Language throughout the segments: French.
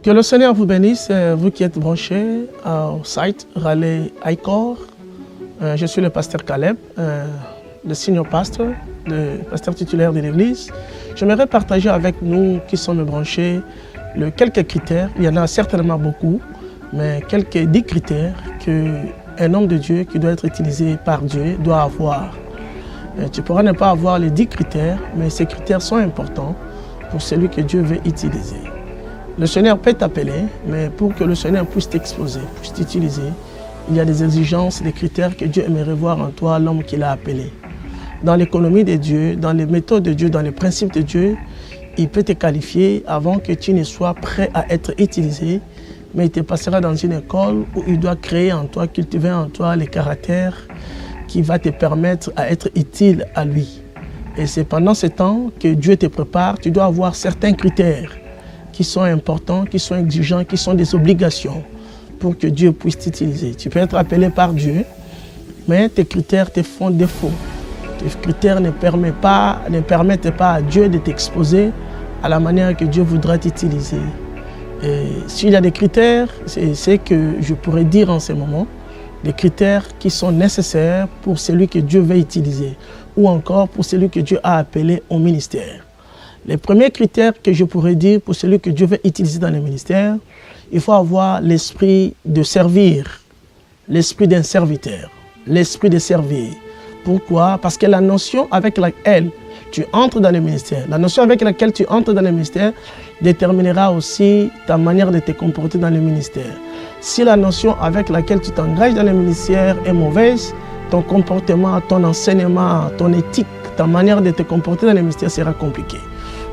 Que le Seigneur vous bénisse, vous qui êtes branchés au site Raleigh Icor. Je suis le pasteur Caleb, le senior pastor, le pasteur titulaire de l'église. J'aimerais partager avec nous qui sommes branchés quelques critères, il y en a certainement beaucoup, mais quelques 10 critères qu'un homme de Dieu qui doit être utilisé par Dieu doit avoir. Tu pourras ne pas avoir les 10 critères, mais ces critères sont importants pour celui que Dieu veut utiliser. Le Seigneur peut t'appeler, mais pour que le Seigneur puisse t'exposer, puisse t'utiliser, il y a des exigences, des critères que Dieu aimerait voir en toi, l'homme qu'il a appelé. Dans l'économie de Dieu, dans les méthodes de Dieu, dans les principes de Dieu, il peut te qualifier avant que tu ne sois prêt à être utilisé, mais il te passera dans une école où il doit créer en toi, cultiver en toi les caractères qui va te permettre à être utile à lui. Et c'est pendant ce temps que Dieu te prépare, tu dois avoir certains critères qui sont importants, qui sont exigeants, qui sont des obligations pour que Dieu puisse t'utiliser. Tu peux être appelé par Dieu, mais tes critères te font défaut. Tes critères ne permettent pas à Dieu de t'exposer à la manière que Dieu voudra t'utiliser. S'il y a des critères, c'est ce que je pourrais dire en ce moment, des critères qui sont nécessaires pour celui que Dieu veut utiliser ou encore pour celui que Dieu a appelé au ministère. Les premiers critères que je pourrais dire pour celui que Dieu veut utiliser dans le ministère, il faut avoir l'esprit de servir, l'esprit d'un serviteur, l'esprit de servir. Pourquoi? Parce que la notion avec laquelle tu entres dans le ministère, la notion avec laquelle tu entres dans le ministère déterminera aussi ta manière de te comporter dans le ministère. Si la notion avec laquelle tu t'engages dans le ministère est mauvaise, ton comportement, ton enseignement, ton éthique, ta manière de te comporter dans le ministère sera compliqué.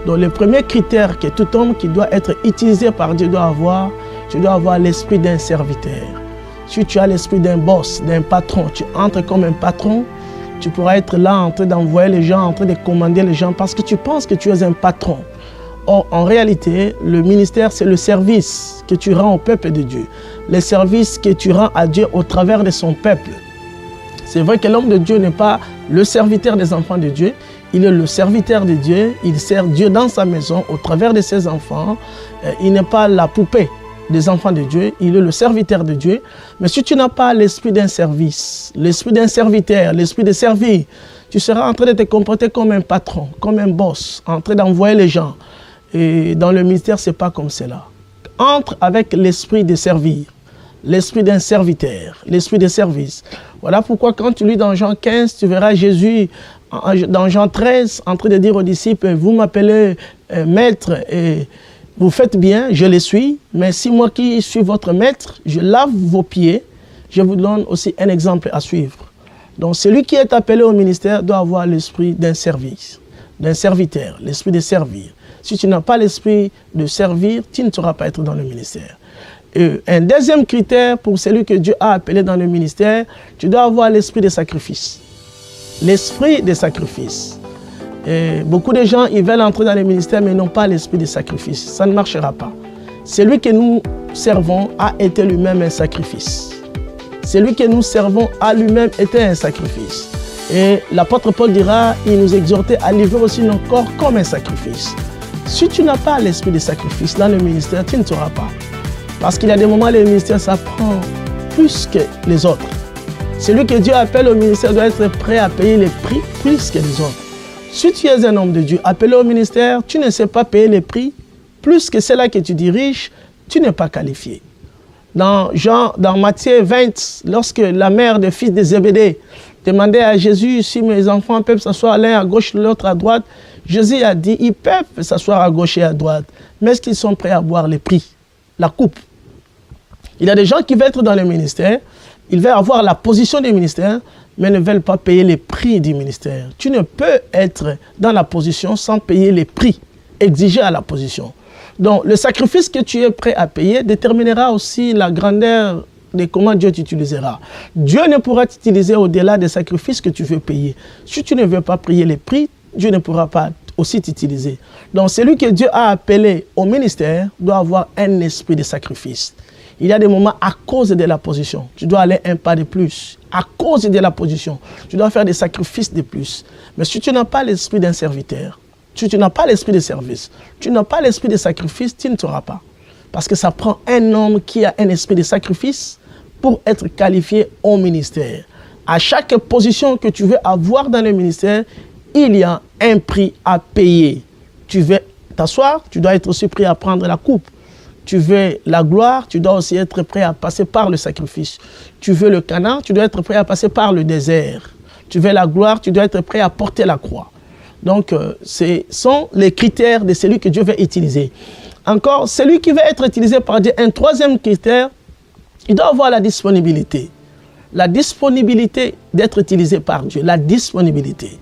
Donc le premier critère que tout homme qui doit être utilisé par Dieu doit avoir, tu dois avoir l'esprit d'un serviteur. Si tu as l'esprit d'un boss, d'un patron, tu entres comme un patron, tu pourras être là en train d'envoyer les gens, en train de commander les gens parce que tu penses que tu es un patron. Or, en réalité, le ministère, c'est le service que tu rends au peuple de Dieu. Le service que tu rends à Dieu au travers de son peuple. C'est vrai que l'homme de Dieu n'est pas le serviteur des enfants de Dieu. Il est le serviteur de Dieu. Il sert Dieu dans sa maison au travers de ses enfants. Il n'est pas la poupée des enfants de Dieu. Il est le serviteur de Dieu. Mais si tu n'as pas l'esprit d'un service, l'esprit d'un serviteur, l'esprit de servir, tu seras en train de te comporter comme un patron, comme un boss, en train d'envoyer les gens. Et dans le ministère, ce n'est pas comme cela. Entre avec l'esprit de servir, l'esprit d'un serviteur, l'esprit de service. Voilà pourquoi quand tu lis dans Jean 15, tu verras Jésus dans Jean 13 en train de dire aux disciples, vous m'appelez maître et vous faites bien, je les suis, mais si moi qui suis votre maître, je lave vos pieds, je vous donne aussi un exemple à suivre. Donc celui qui est appelé au ministère doit avoir l'esprit d'un service, d'un serviteur, l'esprit de servir. Si tu n'as pas l'esprit de servir, tu ne sauras pas être dans le ministère. Et un deuxième critère pour celui que Dieu a appelé dans le ministère, tu dois avoir l'esprit de sacrifice. L'esprit de sacrifice. Et beaucoup de gens, ils veulent entrer dans le ministère, mais n'ont pas l'esprit de sacrifice. Ça ne marchera pas. Celui que nous servons a été lui-même un sacrifice. Celui que nous servons a lui-même été un sacrifice. Et l'apôtre Paul dira, il nous exhortait à livrer aussi nos corps comme un sacrifice. Si tu n'as pas l'esprit de sacrifice dans le ministère, tu ne sauras pas. Parce qu'il y a des moments où le ministère, ça prend plus que les autres. Celui que Dieu appelle au ministère doit être prêt à payer les prix plus que les autres. Si tu es un homme de Dieu appelé au ministère, tu ne sais pas payer les prix plus que ceux-là que tu diriges, tu n'es pas qualifié. Dans Matthieu 20, lorsque la mère des fils de Zébédée demandait à Jésus si mes enfants peuvent s'asseoir l'un à gauche, l'autre à droite, Jésus a dit, ils peuvent s'asseoir à gauche et à droite, mais est-ce qu'ils sont prêts à boire les prix, la coupe? Il y a des gens qui veulent être dans le ministère, ils veulent avoir la position du ministère, mais ne veulent pas payer les prix du ministère. Tu ne peux être dans la position sans payer les prix exigés à la position. Donc, le sacrifice que tu es prêt à payer déterminera aussi la grandeur de comment Dieu t'utilisera. Dieu ne pourra t'utiliser au-delà des sacrifices que tu veux payer. Si tu ne veux pas payer les prix, Dieu ne pourra pas aussi t'utiliser. Donc, celui que Dieu a appelé au ministère doit avoir un esprit de sacrifice. Il y a des moments à cause de la position. Tu dois aller un pas de plus. À cause de la position, tu dois faire des sacrifices de plus. Mais si tu n'as pas l'esprit d'un serviteur, si tu n'as pas l'esprit de service, tu n'as pas l'esprit de sacrifice, tu ne sauras pas. Parce que ça prend un homme qui a un esprit de sacrifice pour être qualifié au ministère. À chaque position que tu veux avoir dans le ministère, il y a un prix à payer. Tu veux t'asseoir, tu dois être aussi prêt à prendre la coupe. Tu veux la gloire, tu dois aussi être prêt à passer par le sacrifice. Tu veux le Canaan, tu dois être prêt à passer par le désert. Tu veux la gloire, tu dois être prêt à porter la croix. Donc, ce sont les critères de celui que Dieu veut utiliser. Encore, celui qui veut être utilisé par Dieu, un troisième critère, il doit avoir la disponibilité. La disponibilité d'être utilisé par Dieu, la disponibilité.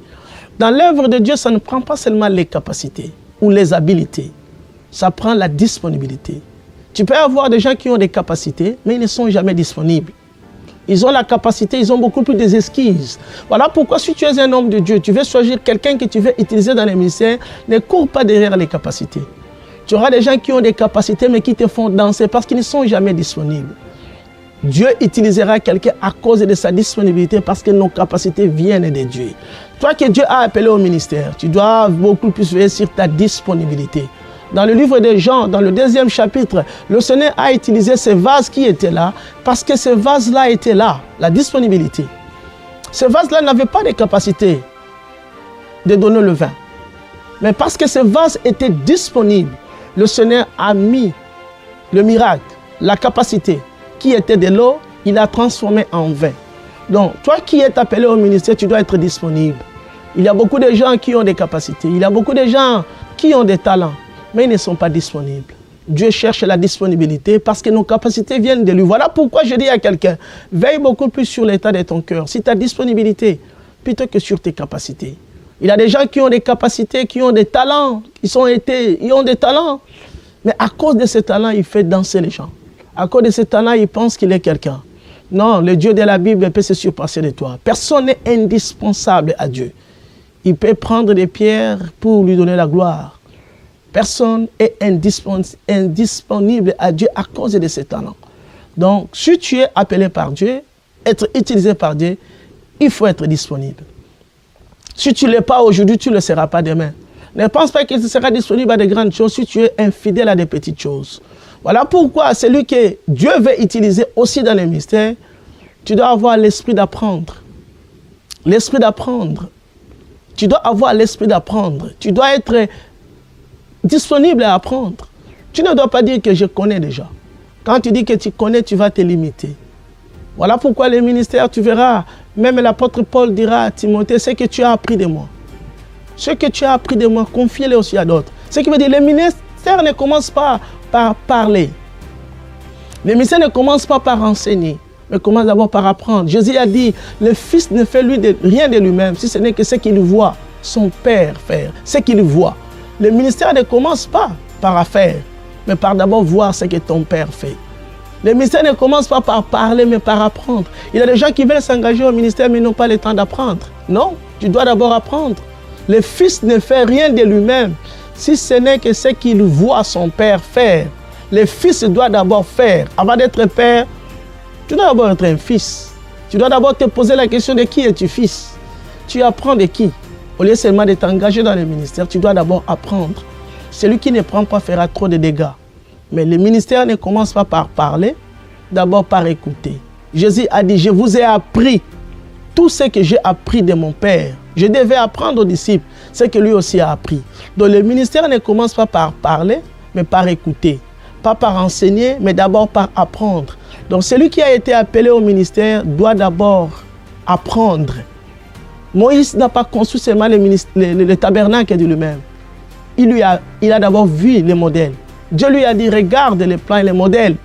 Dans l'œuvre de Dieu, ça ne prend pas seulement les capacités ou les habiletés. Ça prend la disponibilité. Tu peux avoir des gens qui ont des capacités, mais ils ne sont jamais disponibles. Ils ont la capacité, ils ont beaucoup plus d'esquisses. Voilà pourquoi si tu es un homme de Dieu, tu veux choisir quelqu'un que tu veux utiliser dans les ministères, ne cours pas derrière les capacités. Tu auras des gens qui ont des capacités, mais qui te font danser parce qu'ils ne sont jamais disponibles. Dieu utilisera quelqu'un à cause de sa disponibilité parce que nos capacités viennent de Dieu. Toi que Dieu a appelé au ministère, tu dois beaucoup plus veiller sur ta disponibilité. Dans le livre de Jean, dans le 2e chapitre, le Seigneur a utilisé ces vases qui étaient là parce que ces vases-là étaient là, la disponibilité. Ces vases-là n'avaient pas de capacité de donner le vin. Mais parce que ces vases étaient disponibles, le Seigneur a mis le miracle, la capacité qui était de l'eau, il a transformé en vin. Donc, toi qui es appelé au ministère, tu dois être disponible. Il y a beaucoup de gens qui ont des capacités, il y a beaucoup de gens qui ont des talents, mais ils ne sont pas disponibles. Dieu cherche la disponibilité parce que nos capacités viennent de lui. Voilà pourquoi je dis à quelqu'un, veille beaucoup plus sur l'état de ton cœur, sur ta disponibilité, plutôt que sur tes capacités. Il y a des gens qui ont des capacités, qui ont des talents, ils ont des talents, mais à cause de ces talents, il fait danser les gens. À cause de ces talents, il pense qu'il est quelqu'un. Non, le Dieu de la Bible peut se surpasser de toi. Personne n'est indispensable à Dieu. Il peut prendre des pierres pour lui donner la gloire. Personne est indisponible à Dieu à cause de ses talents. Donc, si tu es appelé par Dieu, être utilisé par Dieu, il faut être disponible. Si tu ne l'es pas aujourd'hui, tu ne le seras pas demain. Ne pense pas que tu seras disponible à de grandes choses si tu es infidèle à des petites choses. Voilà pourquoi celui que Dieu veut utiliser aussi dans le mystère, tu dois avoir l'esprit d'apprendre. L'esprit d'apprendre. Tu dois avoir l'esprit d'apprendre. Tu dois être disponible à apprendre. Tu ne dois pas dire que je connais déjà. Quand tu dis que tu connais, tu vas te limiter. Voilà pourquoi le ministère, tu verras, même l'apôtre Paul dira à Timothée, ce que tu as appris de moi. Ce que tu as appris de moi, confie-le aussi à d'autres. Ce qui veut dire, le ministère ne commence pas par parler. Le ministère ne commence pas par enseigner, mais commence d'abord par apprendre. Jésus a dit, le Fils ne fait rien de lui-même, si ce n'est que ce qu'il voit son Père faire, ce qu'il voit. Le ministère ne commence pas par faire, mais par d'abord voir ce que ton Père fait. Le ministère ne commence pas par parler, mais par apprendre. Il y a des gens qui veulent s'engager au ministère, mais n'ont pas le temps d'apprendre. Non, tu dois d'abord apprendre. Le Fils ne fait rien de lui-même, si ce n'est que ce qu'il voit son Père faire. Le Fils doit d'abord faire. Avant d'être Père, tu dois d'abord être un fils. Tu dois d'abord te poser la question de qui es-tu fils. Tu apprends de qui? Au lieu seulement de t'engager dans le ministère, tu dois d'abord apprendre. Celui qui ne prend pas fera trop de dégâts. Mais le ministère ne commence pas par parler, d'abord par écouter. Jésus a dit, je vous ai appris tout ce que j'ai appris de mon Père. Je devais apprendre aux disciples ce que lui aussi a appris. Donc le ministère ne commence pas par parler, mais par écouter. Pas par enseigner, mais d'abord par apprendre. Donc celui qui a été appelé au ministère doit d'abord apprendre. Moïse n'a pas construit seulement le tabernacle de lui-même. Il a d'abord vu les modèles. Dieu lui a dit, regarde les plans et les modèles.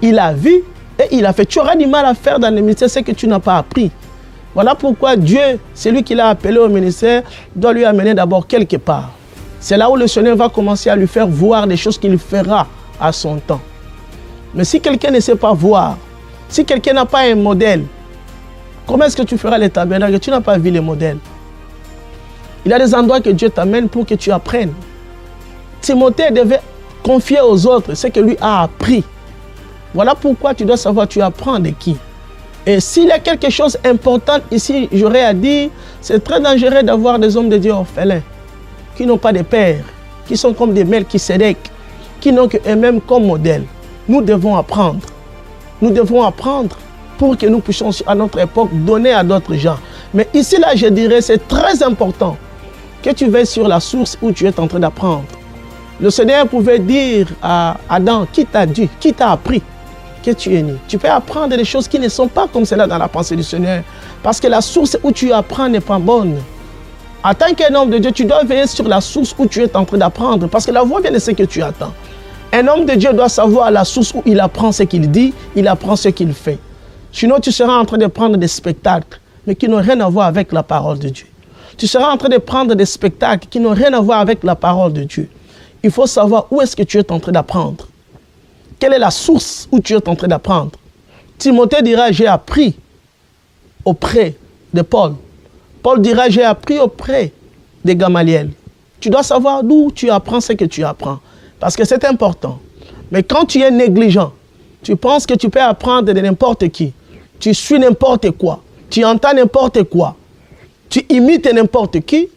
Il a vu et il a fait. Tu auras du mal à faire dans le ministère ce que tu n'as pas appris. Voilà pourquoi Dieu, celui qui l'a appelé au ministère, doit lui amener d'abord quelque part. C'est là où le Seigneur va commencer à lui faire voir des choses qu'il fera à son temps. Mais si quelqu'un ne sait pas voir, si quelqu'un n'a pas un modèle, comment est-ce que tu feras les tabernacles? Tu n'as pas vu les modèles. Il y a des endroits que Dieu t'amène pour que tu apprennes. Timothée devait confier aux autres ce que lui a appris. Voilà pourquoi tu dois savoir tu apprends de qui. Et s'il y a quelque chose d'important ici, j'aurais à dire, c'est très dangereux d'avoir des hommes de Dieu orphelins, qui n'ont pas de père, qui sont comme des Melchisédek. qui n'ont qu'eux-mêmes comme modèle. Nous devons apprendre. Nous devons apprendre pour que nous puissions à notre époque donner à d'autres gens. Mais ici, là, je dirais, c'est très important que tu veilles sur la source où tu es en train d'apprendre. Le Seigneur pouvait dire à Adam, qui t'a dit, qui t'a appris que tu es né. Tu peux apprendre des choses qui ne sont pas comme cela dans la pensée du Seigneur. Parce que la source où tu apprends n'est pas bonne. En tant qu'un homme de Dieu, tu dois veiller sur la source où tu es en train d'apprendre. Parce que la voix vient de ce que tu attends. Un homme de Dieu doit savoir la source où il apprend ce qu'il dit, il apprend ce qu'il fait. Sinon, tu seras en train de prendre des spectacles, mais qui n'ont rien à voir avec la parole de Dieu. Tu seras en train de prendre des spectacles qui n'ont rien à voir avec la parole de Dieu. Il faut savoir où est-ce que tu es en train d'apprendre. Quelle est la source où tu es en train d'apprendre? Timothée dira, j'ai appris auprès de Paul. Paul dira, j'ai appris auprès de Gamaliel. Tu dois savoir d'où tu apprends ce que tu apprends. Parce que c'est important. Mais quand tu es négligent, tu penses que tu peux apprendre de n'importe qui. Tu suis n'importe quoi. Tu entends n'importe quoi. Tu imites n'importe qui.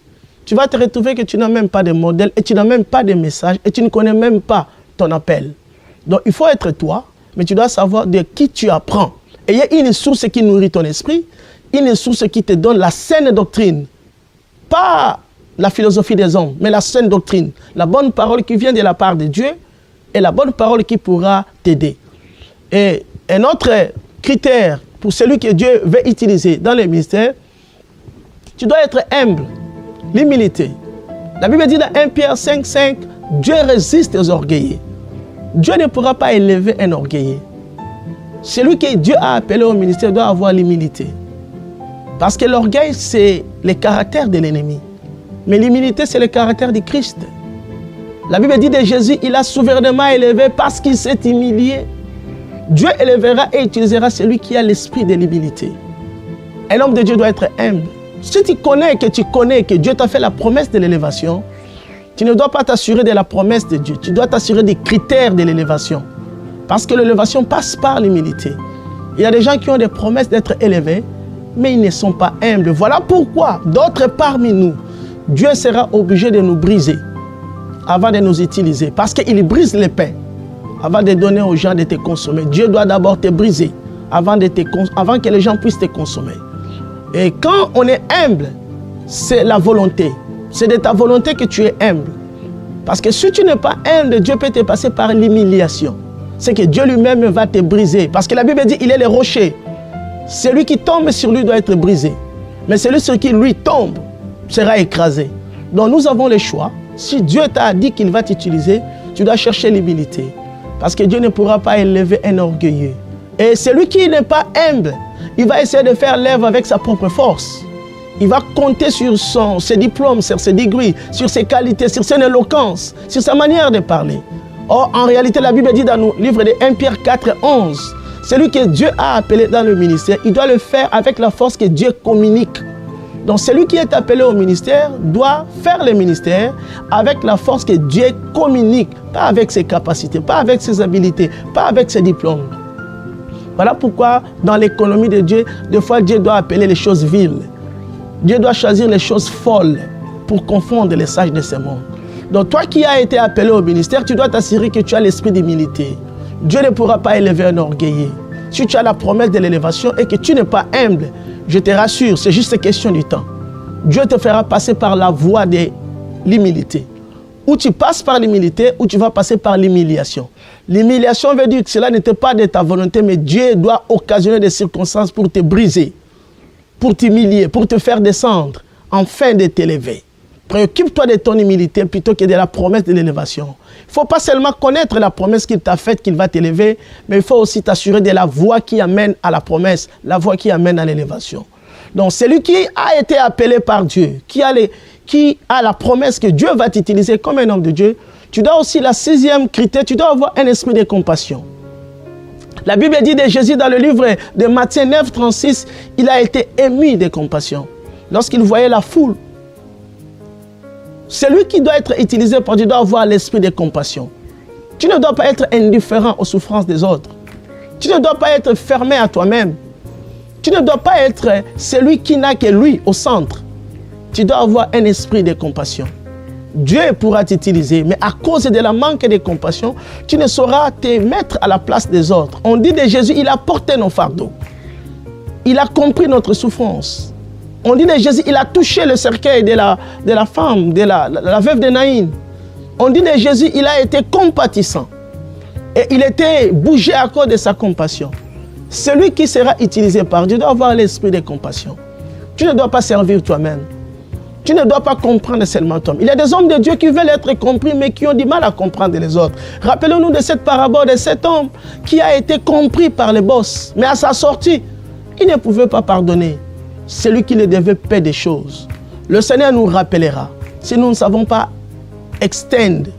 Tu vas te retrouver que tu n'as même pas de modèle et tu n'as même pas de message et tu ne connais même pas ton appel. Donc il faut être toi, mais tu dois savoir de qui tu apprends. Et il y a une source qui nourrit ton esprit, une source qui te donne la saine doctrine. Pas la philosophie des hommes, mais la saine doctrine. La bonne parole qui vient de la part de Dieu et la bonne parole qui pourra t'aider. Et un autre critère pour celui que Dieu veut utiliser dans les ministères, tu dois être humble. L'humilité. La Bible dit dans 1 Pierre 5,5, Dieu résiste aux orgueilleux. Dieu ne pourra pas élever un orgueilleux. Celui que Dieu a appelé au ministère doit avoir l'humilité. Parce que l'orgueil, c'est le caractère de l'ennemi. Mais l'humilité, c'est le caractère de Christ. La Bible dit de Jésus, il a souverainement élevé parce qu'il s'est humilié. Dieu élèvera et utilisera celui qui a l'esprit de l'humilité. Un homme de Dieu doit être humble. Si tu connais que Dieu t'a fait la promesse de l'élévation, tu ne dois pas t'assurer de la promesse de Dieu. Tu dois t'assurer des critères de l'élévation. Parce que l'élévation passe par l'humilité. Il y a des gens qui ont des promesses d'être élevés, mais ils ne sont pas humbles. Voilà pourquoi d'autres parmi nous, Dieu sera obligé de nous briser avant de nous utiliser. Parce qu'il brise les pains avant de donner aux gens de te consommer. Dieu doit d'abord te briser avant que les gens puissent te consommer. Et quand on est humble, c'est la volonté. C'est de ta volonté que tu es humble. Parce que si tu n'es pas humble, Dieu peut te passer par l'humiliation. C'est que Dieu lui-même va te briser. Parce que la Bible dit, il est le rocher. Celui qui tombe sur lui doit être brisé. Mais celui sur qui lui tombe sera écrasé. Donc nous avons le choix. Si Dieu t'a dit qu'il va t'utiliser, tu dois chercher l'humilité. Parce que Dieu ne pourra pas élever un orgueilleux. Et celui qui n'est pas humble, il va essayer de faire l'œuvre avec sa propre force. Il va compter sur ses diplômes, sur ses degrés, sur ses qualités, sur son éloquence, sur sa manière de parler. Or, en réalité, la Bible dit dans le livre de 1 Pierre 4,11, celui que Dieu a appelé dans le ministère, il doit le faire avec la force que Dieu communique. Donc, celui qui est appelé au ministère doit faire le ministère avec la force que Dieu communique, pas avec ses capacités, pas avec ses habiletés, pas avec ses diplômes. Voilà pourquoi, dans l'économie de Dieu, des fois, Dieu doit appeler les choses viles. Dieu doit choisir les choses folles pour confondre les sages de ce monde. Donc, toi qui as été appelé au ministère, tu dois t'assurer que tu as l'esprit d'humilité. Dieu ne pourra pas élever un orgueilleux. Si tu as la promesse de l'élévation et que tu n'es pas humble, je te rassure, c'est juste une question du temps. Dieu te fera passer par la voie de l'humilité. Ou tu passes par l'humilité, ou tu vas passer par l'humiliation. L'humiliation veut dire que cela n'était pas de ta volonté, mais Dieu doit occasionner des circonstances pour te briser, pour t'humilier, pour te faire descendre, afin de t'élever. Préoccupe-toi de ton humilité plutôt que de la promesse de l'élévation. Il ne faut pas seulement connaître la promesse qu'il t'a faite, qu'il va t'élever, mais il faut aussi t'assurer de la voie qui amène à la promesse, la voie qui amène à l'élévation. Donc, celui qui a été appelé par Dieu, qui a la promesse que Dieu va t'utiliser comme un homme de Dieu, tu dois aussi, la 6e critère, tu dois avoir un esprit de compassion. La Bible dit de Jésus dans le livre de Matthieu 9, 36, il a été ému de compassion. Lorsqu'il voyait la foule, celui qui doit être utilisé par Dieu doit avoir l'esprit de compassion. Tu ne dois pas être indifférent aux souffrances des autres. Tu ne dois pas être fermé à toi-même. Tu ne dois pas être celui qui n'a que lui au centre. Tu dois avoir un esprit de compassion. Dieu pourra t'utiliser, mais à cause de la manque de compassion, tu ne sauras te mettre à la place des autres. On dit de Jésus, il a porté nos fardeaux. Il a compris notre souffrance. On dit de Jésus, il a touché le cercueil de la femme, de la veuve de Naïn. On dit de Jésus, il a été compatissant. Et il était bougé à cause de sa compassion. Celui qui sera utilisé par Dieu doit avoir l'esprit de compassion. Tu ne dois pas servir toi-même. Tu ne dois pas comprendre seulement toi. Il y a des hommes de Dieu qui veulent être compris, mais qui ont du mal à comprendre les autres. Rappelons-nous de cette parabole de cet homme qui a été compris par les boss. Mais à sa sortie, il ne pouvait pas pardonner celui qui ne devait payer des choses. Le Seigneur nous rappellera. Si nous ne savons pas extendre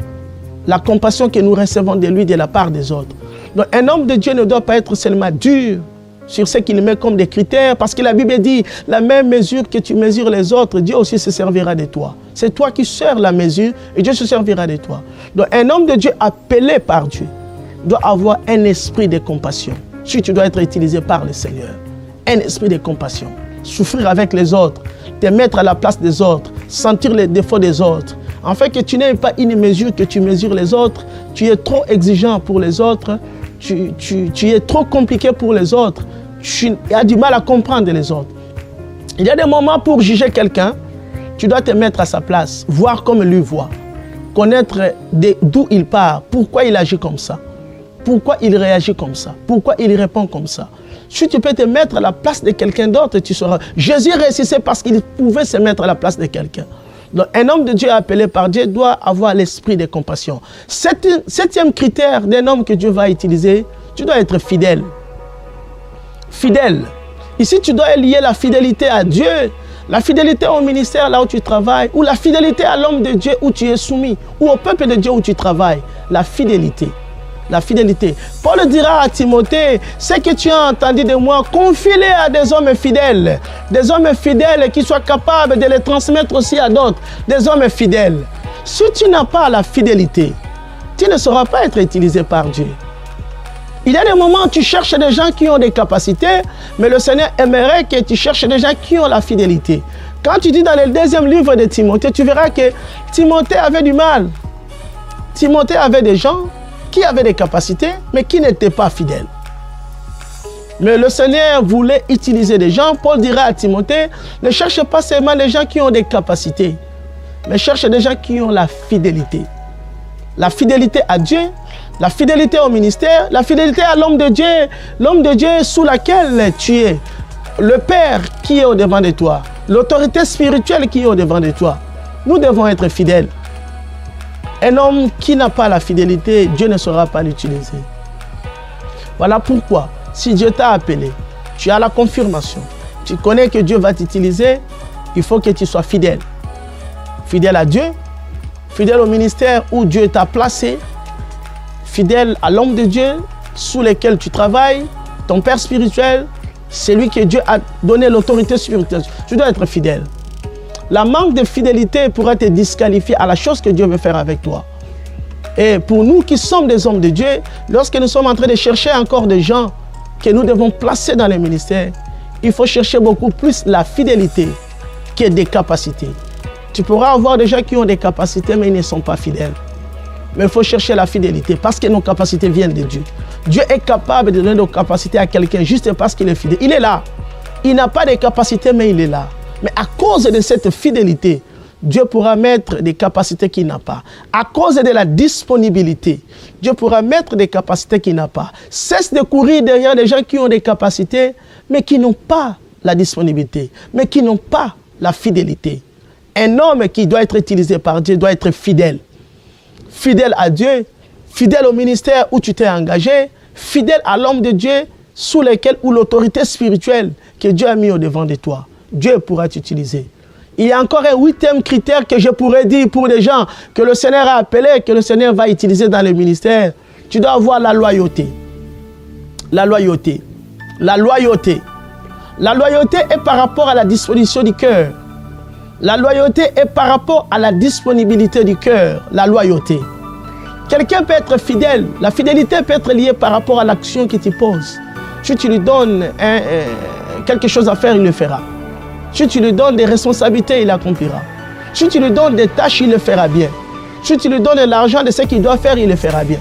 la compassion que nous recevons de lui de la part des autres. Donc un homme de Dieu ne doit pas être seulement dur sur ce qu'il met comme des critères, parce que la Bible dit, la même mesure que tu mesures les autres, Dieu aussi se servira de toi. C'est toi qui sers la mesure et Dieu se servira de toi. Donc un homme de Dieu appelé par Dieu doit avoir un esprit de compassion. Si tu dois être utilisé par le Seigneur, un esprit de compassion. Souffrir avec les autres, te mettre à la place des autres, sentir les défauts des autres. En fait, que tu n'aies pas une mesure que tu mesures les autres, tu es trop exigeant pour les autres, tu es trop compliqué pour les autres, tu as du mal à comprendre les autres. Il y a des moments pour juger quelqu'un, tu dois te mettre à sa place, voir comme lui voit, connaître d'où il part, pourquoi il agit comme ça, pourquoi il réagit comme ça, pourquoi il répond comme ça. Si tu peux te mettre à la place de quelqu'un d'autre, tu sauras. Jésus réussissait parce qu'il pouvait se mettre à la place de quelqu'un. Donc, un homme de Dieu appelé par Dieu doit avoir l'esprit de compassion. Septième critère d'un homme que Dieu va utiliser, tu dois être fidèle. Fidèle. Ici, tu dois lier la fidélité à Dieu, la fidélité au ministère là où tu travailles, ou la fidélité à l'homme de Dieu où tu es soumis, ou au peuple de Dieu où tu travailles. La fidélité. La fidélité. Paul dira à Timothée, ce que tu as entendu de moi, confie-le à des hommes fidèles qui soient capables de les transmettre aussi à d'autres, des hommes fidèles. Si tu n'as pas la fidélité, tu ne sauras pas être utilisé par Dieu. Il y a des moments où tu cherches des gens qui ont des capacités, mais le Seigneur aimerait que tu cherches des gens qui ont la fidélité. Quand tu dis dans le deuxième livre de Timothée, tu verras que Timothée avait du mal. Timothée avait des gens qui avaient des capacités, mais qui n'étaient pas fidèles. Mais le Seigneur voulait utiliser des gens. Paul dira à Timothée, ne cherche pas seulement les gens qui ont des capacités, mais cherche des gens qui ont la fidélité. La fidélité à Dieu, la fidélité au ministère, la fidélité à l'homme de Dieu sous laquelle tu es, le Père qui est au-devant de toi, l'autorité spirituelle qui est au-devant de toi. Nous devons être fidèles. Un homme qui n'a pas la fidélité, Dieu ne saura pas l'utiliser. Voilà pourquoi, si Dieu t'a appelé, tu as la confirmation, tu connais que Dieu va t'utiliser, il faut que tu sois fidèle. Fidèle à Dieu, fidèle au ministère où Dieu t'a placé, fidèle à l'homme de Dieu sous lequel tu travailles, ton père spirituel, c'est lui que Dieu a donné l'autorité spirituelle. Tu dois être fidèle. La manque de fidélité pourrait te disqualifier à la chose que Dieu veut faire avec toi. Et pour nous qui sommes des hommes de Dieu, lorsque nous sommes en train de chercher encore des gens que nous devons placer dans les ministères, il faut chercher beaucoup plus la fidélité que des capacités. Tu pourras avoir des gens qui ont des capacités, mais ils ne sont pas fidèles. Mais il faut chercher la fidélité parce que nos capacités viennent de Dieu. Dieu est capable de donner nos capacités à quelqu'un juste parce qu'il est fidèle. Il est là. Il n'a pas de capacités, mais il est là. Mais à cause de cette fidélité, Dieu pourra mettre des capacités qu'il n'a pas. À cause de la disponibilité, Dieu pourra mettre des capacités qu'il n'a pas. Cesse de courir derrière des gens qui ont des capacités, mais qui n'ont pas la disponibilité, mais qui n'ont pas la fidélité. Un homme qui doit être utilisé par Dieu doit être fidèle. Fidèle à Dieu, fidèle au ministère où tu t'es engagé, fidèle à l'homme de Dieu sous lequel ou l'autorité spirituelle que Dieu a mis au devant de toi. Dieu pourra t'utiliser. Il y a encore un 8e critère que je pourrais dire pour des gens que le Seigneur a appelé, que le Seigneur va utiliser dans le ministère. Tu dois avoir la loyauté. La loyauté. La loyauté. La loyauté est par rapport à la disposition du cœur. La loyauté est par rapport à la disponibilité du cœur. La loyauté. Quelqu'un peut être fidèle. La fidélité peut être liée par rapport à l'action que tu poses. Si tu lui donnes quelque chose à faire, il le fera. Si tu lui donnes des responsabilités, il accomplira. Si tu lui donnes des tâches, il le fera bien. Si tu lui donnes de l'argent de ce qu'il doit faire, il le fera bien.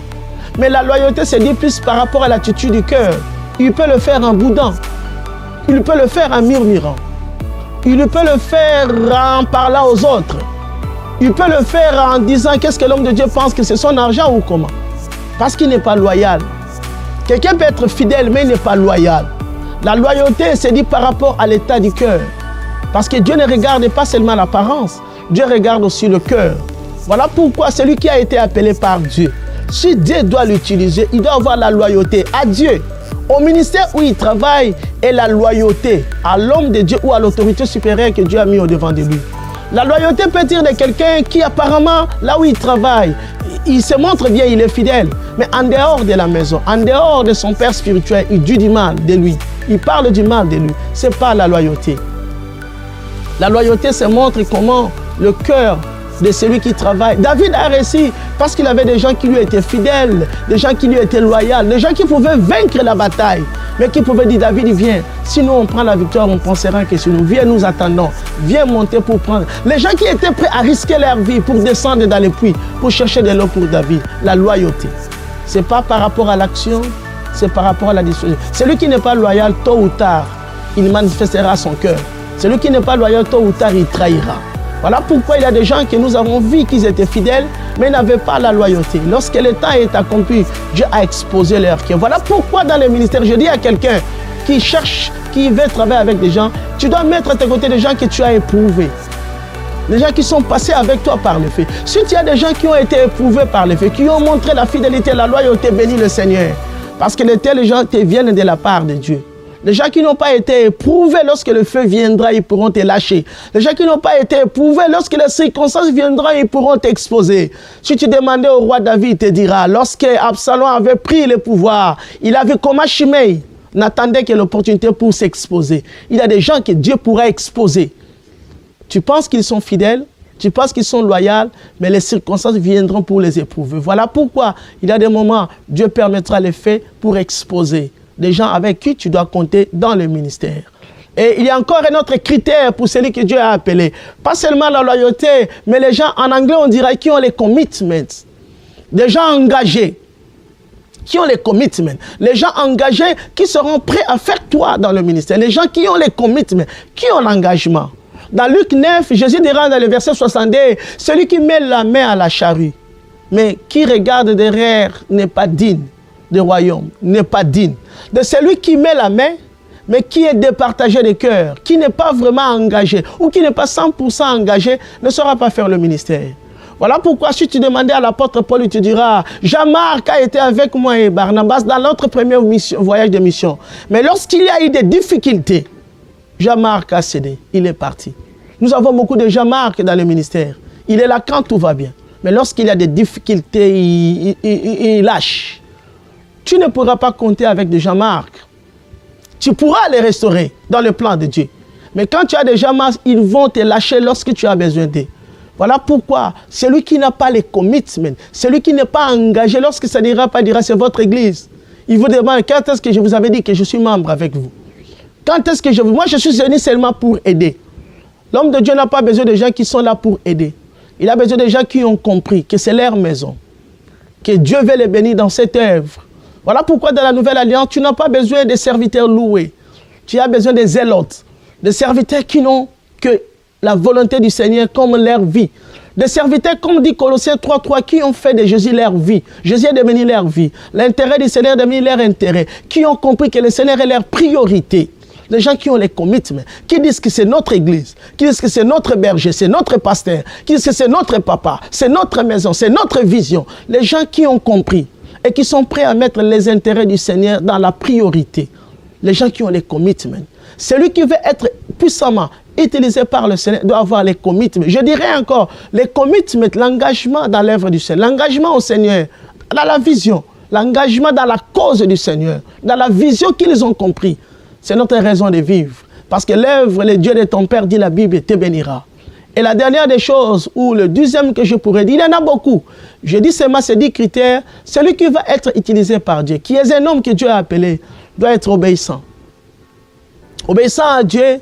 Mais la loyauté, c'est dit plus par rapport à l'attitude du cœur. Il peut le faire en boudant. Il peut le faire en murmurant. Il peut le faire en parlant aux autres. Il peut le faire en disant qu'est-ce que l'homme de Dieu pense, que c'est son argent ou comment. Parce qu'il n'est pas loyal. Quelqu'un peut être fidèle, mais il n'est pas loyal. La loyauté, c'est dit par rapport à l'état du cœur. Parce que Dieu ne regarde pas seulement l'apparence, Dieu regarde aussi le cœur. Voilà pourquoi celui qui a été appelé par Dieu, si Dieu doit l'utiliser, il doit avoir la loyauté à Dieu, au ministère où il travaille, et la loyauté à l'homme de Dieu ou à l'autorité supérieure que Dieu a mis au devant de lui. La loyauté peut dire de quelqu'un qui apparemment, là où il travaille, il se montre bien, il est fidèle. Mais en dehors de la maison, en dehors de son père spirituel, il dit du mal de lui. Il parle du mal de lui. Ce n'est pas la loyauté. La loyauté se montre comment le cœur de celui qui travaille. David a réussi parce qu'il avait des gens qui lui étaient fidèles, des gens qui lui étaient loyaux, des gens qui pouvaient vaincre la bataille, mais qui pouvaient dire David, viens, sinon on prend la victoire, on pensera que c'est nous. Viens, nous attendons. Viens monter pour prendre. Les gens qui étaient prêts à risquer leur vie pour descendre dans les puits, pour chercher de l'eau pour David. La loyauté. Ce n'est pas par rapport à l'action, c'est par rapport à la disposition. Celui qui n'est pas loyal, tôt ou tard, il manifestera son cœur. Celui qui n'est pas loyal, tôt ou tard, il trahira. Voilà pourquoi il y a des gens que nous avons vu qu'ils étaient fidèles, mais n'avaient pas la loyauté. Lorsque le temps est accompli, Dieu a exposé leur cœur. Voilà pourquoi dans le ministère, je dis à quelqu'un qui cherche, qui veut travailler avec des gens, tu dois mettre à tes côtés des gens que tu as éprouvés. Des gens qui sont passés avec toi par le fait. Si tu as des gens qui ont été éprouvés par le fait, qui ont montré la fidélité, la loyauté, bénis le Seigneur. Parce que de tels gens te viennent de la part de Dieu. Les gens qui n'ont pas été éprouvés, lorsque le feu viendra, ils pourront te lâcher. Les gens qui n'ont pas été éprouvés, lorsque les circonstances viendront, ils pourront t'exposer. Si tu demandais au roi David, il te dira, lorsque Absalom avait pris le pouvoir, il a vu comment Shimei n'attendait que l'opportunité pour s'exposer. Il y a des gens que Dieu pourra exposer. Tu penses qu'ils sont fidèles, tu penses qu'ils sont loyaux, mais les circonstances viendront pour les éprouver. Voilà pourquoi il y a des moments, Dieu permettra les faits pour exposer des gens avec qui tu dois compter dans le ministère. Et il y a encore un autre critère pour celui que Dieu a appelé. Pas seulement la loyauté, mais les gens, en anglais on dirait, qui ont les commitments. Des gens engagés, qui ont les commitments. Les gens engagés qui seront prêts à faire toi dans le ministère. Les gens qui ont les commitments, qui ont l'engagement. Dans Luc 9, Jésus dira dans le verset 62, celui qui met la main à la charrue, mais qui regarde derrière n'est pas digne du royaume, n'est pas digne. De celui qui met la main, mais qui est départagé de cœur, qui n'est pas vraiment engagé, ou qui n'est pas 100% engagé, ne saura pas faire le ministère. Voilà pourquoi si tu demandais à l'apôtre Paul, il te dira, Jean-Marc a été avec moi et Barnabas dans notre premier voyage de mission. Mais lorsqu'il y a eu des difficultés, Jean-Marc a cédé, il est parti. Nous avons beaucoup de Jean-Marc dans le ministère. Il est là quand tout va bien. Mais lorsqu'il y a des difficultés, il lâche. Tu ne pourras pas compter avec des Jean-Marc. Tu pourras les restaurer dans le plan de Dieu. Mais quand tu as des Jean-Marc, ils vont te lâcher lorsque tu as besoin d'eux. Voilà pourquoi celui qui n'a pas les commitments, celui qui n'est pas engagé, lorsque ça n'ira pas, dira c'est votre église. Il vous demande quand est-ce que je vous avais dit que je suis membre avec vous. Quand est-ce que je... Moi, je suis venu seulement pour aider. L'homme de Dieu n'a pas besoin de gens qui sont là pour aider. Il a besoin de gens qui ont compris que c'est leur maison. Que Dieu veut les bénir dans cette œuvre. Voilà pourquoi dans la Nouvelle Alliance, tu n'as pas besoin de serviteurs loués. Tu as besoin des zélotes. Des serviteurs qui n'ont que la volonté du Seigneur comme leur vie. Des serviteurs, comme dit Colossiens 3.3, qui ont fait de Jésus leur vie. Jésus est devenu leur vie. L'intérêt du Seigneur est devenu leur intérêt. Qui ont compris que le Seigneur est leur priorité. Les gens qui ont les commitments, qui disent que c'est notre église, qui disent que c'est notre berger, c'est notre pasteur, qui disent que c'est notre papa, c'est notre maison, c'est notre vision. Les gens qui ont compris et qui sont prêts à mettre les intérêts du Seigneur dans la priorité. Les gens qui ont les commitments. Celui qui veut être puissamment utilisé par le Seigneur doit avoir les commitments. Je dirais encore, les commitments, l'engagement dans l'œuvre du Seigneur, l'engagement au Seigneur, dans la vision, l'engagement dans la cause du Seigneur, dans la vision qu'ils ont compris. C'est notre raison de vivre. Parce que l'œuvre, le Dieu de ton Père, dit la Bible, te bénira. Et la dernière des choses, ou le deuxième que je pourrais dire, il y en a beaucoup. Je dis seulement ces 10 critères. Celui qui va être utilisé par Dieu, qui est un homme que Dieu a appelé, doit être obéissant. Obéissant à Dieu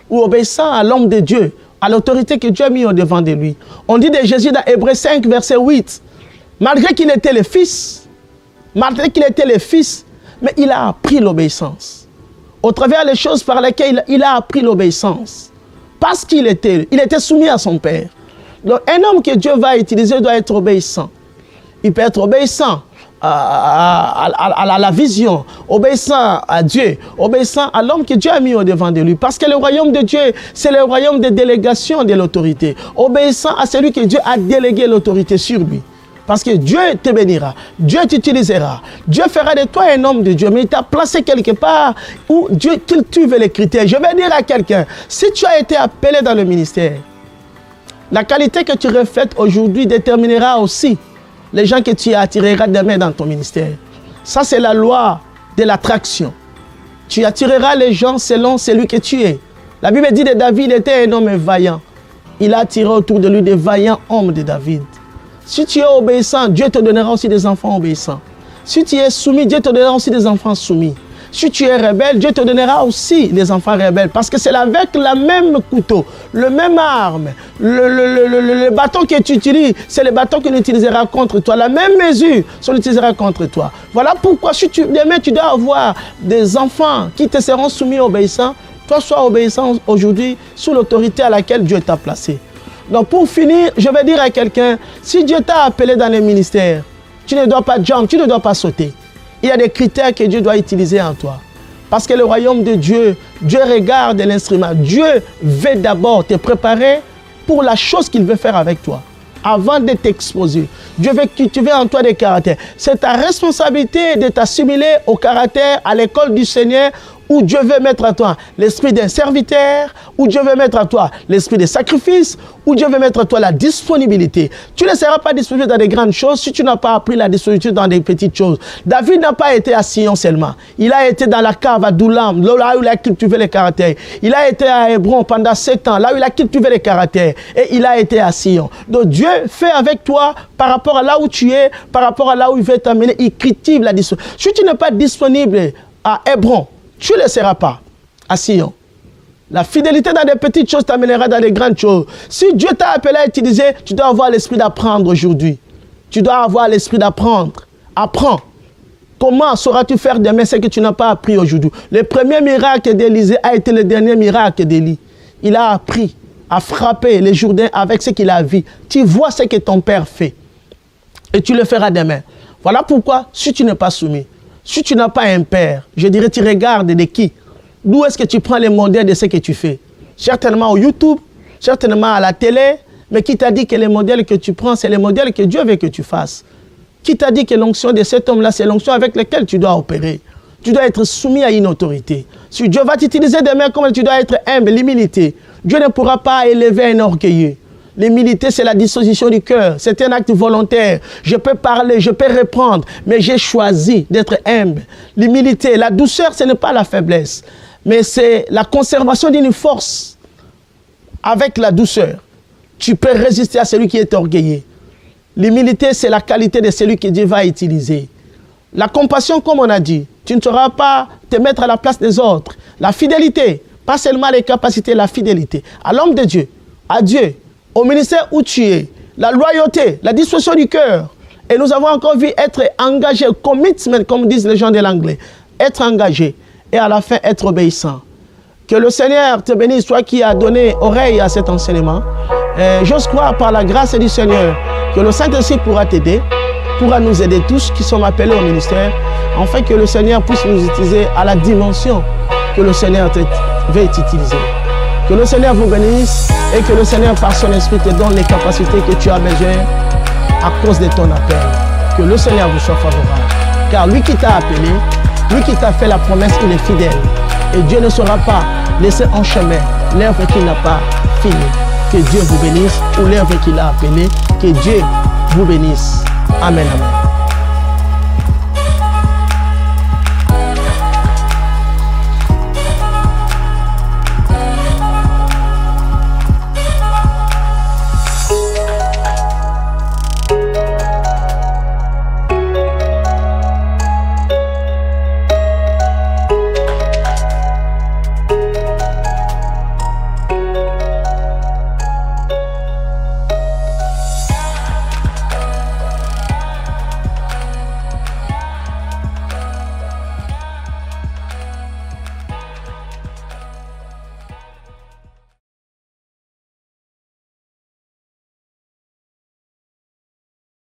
ou obéissant à l'homme de Dieu, à l'autorité que Dieu a mis au devant de lui. On dit de Jésus dans Hébreux 5, verset 8, malgré qu'il était le Fils, mais il a appris l'obéissance. Au travers des choses par lesquelles il a appris l'obéissance. Parce qu'il était soumis à son Père. Donc un homme que Dieu va utiliser doit être obéissant. Il peut être obéissant à la vision, obéissant à Dieu, obéissant à l'homme que Dieu a mis au devant de lui. Parce que le royaume de Dieu, c'est le royaume de délégation de l'autorité. Obéissant à celui que Dieu a délégué l'autorité sur lui. Parce que Dieu te bénira, Dieu t'utilisera, Dieu fera de toi un homme de Dieu, mais il t'a placé quelque part où Dieu cultive les critères. Je vais dire à quelqu'un, si tu as été appelé dans le ministère, la qualité que tu reflètes aujourd'hui déterminera aussi les gens que tu attireras demain dans ton ministère. Ça, c'est la loi de l'attraction. Tu attireras les gens selon celui que tu es. La Bible dit de David était un homme vaillant. Il a attiré autour de lui des vaillants hommes de David. Si tu es obéissant, Dieu te donnera aussi des enfants obéissants. Si tu es soumis, Dieu te donnera aussi des enfants soumis. Si tu es rebelle, Dieu te donnera aussi des enfants rebelles. Parce que c'est avec le même couteau, le même arme, le bâton que tu utilises, c'est le bâton qu'on utilisera contre toi. La même mesure, on l'utilisera contre toi. Voilà pourquoi, si demain tu dois avoir des enfants qui te seront soumis obéissants, toi sois obéissant aujourd'hui sous l'autorité à laquelle Dieu t'a placé. Donc pour finir, je vais dire à quelqu'un, si Dieu t'a appelé dans les ministères, tu ne dois pas jump, tu ne dois pas sauter. Il y a des critères que Dieu doit utiliser en toi. Parce que le royaume de Dieu, Dieu regarde l'instrument. Dieu veut d'abord te préparer pour la chose qu'il veut faire avec toi. Avant de t'exposer. Dieu veut cultiver en toi des caractères. C'est ta responsabilité de t'assimiler au caractère, à l'école du Seigneur, où Dieu veut mettre à toi l'esprit d'un serviteur, où Dieu veut mettre à toi l'esprit de sacrifice, où Dieu veut mettre à toi la disponibilité. Tu ne seras pas disponible dans des grandes choses si tu n'as pas appris la disponibilité dans des petites choses. David n'a pas été à Sion seulement. Il a été dans la cave à Doulam, là où il a cultivé les caractères. Il a été à Hébron pendant 7 ans, là où il a cultivé les caractères. Et il a été à Sion. Donc Dieu fait avec toi par rapport à là où tu es, par rapport à là où il veut t'amener. Il cultive la disponibilité. Si tu n'es pas disponible à Hébron, tu ne le seras pas à Sion. La fidélité dans des petites choses t'amènera dans les grandes choses. Si Dieu t'a appelé à utiliser, tu dois avoir l'esprit d'apprendre aujourd'hui. Tu dois avoir l'esprit d'apprendre. Apprends. Comment sauras-tu faire demain ce que tu n'as pas appris aujourd'hui? Le premier miracle d'Élisée a été le dernier miracle d'Élie. Il a appris à frapper les Jourdains avec ce qu'il a vu. Tu vois ce que ton père fait. Et tu le feras demain. Voilà pourquoi, si tu n'es pas soumis, si tu n'as pas un père, je dirais, tu regardes de qui? D'où est-ce que tu prends les modèles de ce que tu fais? Certainement au YouTube, certainement à la télé, mais qui t'a dit que les modèles que tu prends, c'est les modèles que Dieu veut que tu fasses? Qui t'a dit que l'onction de cet homme-là, c'est l'onction avec laquelle tu dois opérer? Tu dois être soumis à une autorité. Si Dieu va t'utiliser demain, comme tu dois être humble, l'humilité. Dieu ne pourra pas élever un orgueilleux. L'humilité, c'est la disposition du cœur. C'est un acte volontaire. Je peux parler, je peux répondre, mais j'ai choisi d'être humble. L'humilité, la douceur, ce n'est pas la faiblesse, mais c'est la conservation d'une force. Avec la douceur, tu peux résister à celui qui est orgueilleux. L'humilité, c'est la qualité de celui que Dieu va utiliser. La compassion, comme on a dit, tu ne sauras pas te mettre à la place des autres. La fidélité, pas seulement les capacités, la fidélité. À l'homme de Dieu, à Dieu, au ministère où tu es, la loyauté, la disposition du cœur. Et nous avons encore vu être engagé, commitment, comme disent les gens de l'anglais. Être engagé et à la fin être obéissant. Que le Seigneur te bénisse, toi qui as donné oreille à cet enseignement. J'ose croire par la grâce du Seigneur que le Saint-Esprit pourra t'aider, pourra nous aider tous qui sommes appelés au ministère, afin que le Seigneur puisse nous utiliser à la dimension que le Seigneur veut t'utiliser. Que le Seigneur vous bénisse et que le Seigneur, par son esprit, te donne les capacités que tu as besoin à cause de ton appel. Que le Seigneur vous soit favorable. Car lui qui t'a appelé, lui qui t'a fait la promesse, il est fidèle. Et Dieu ne saura pas laisser en chemin l'œuvre qu'il n'a pas fini. Que Dieu vous bénisse ou l'œuvre qu'il a appelée. Que Dieu vous bénisse. Amen, amen.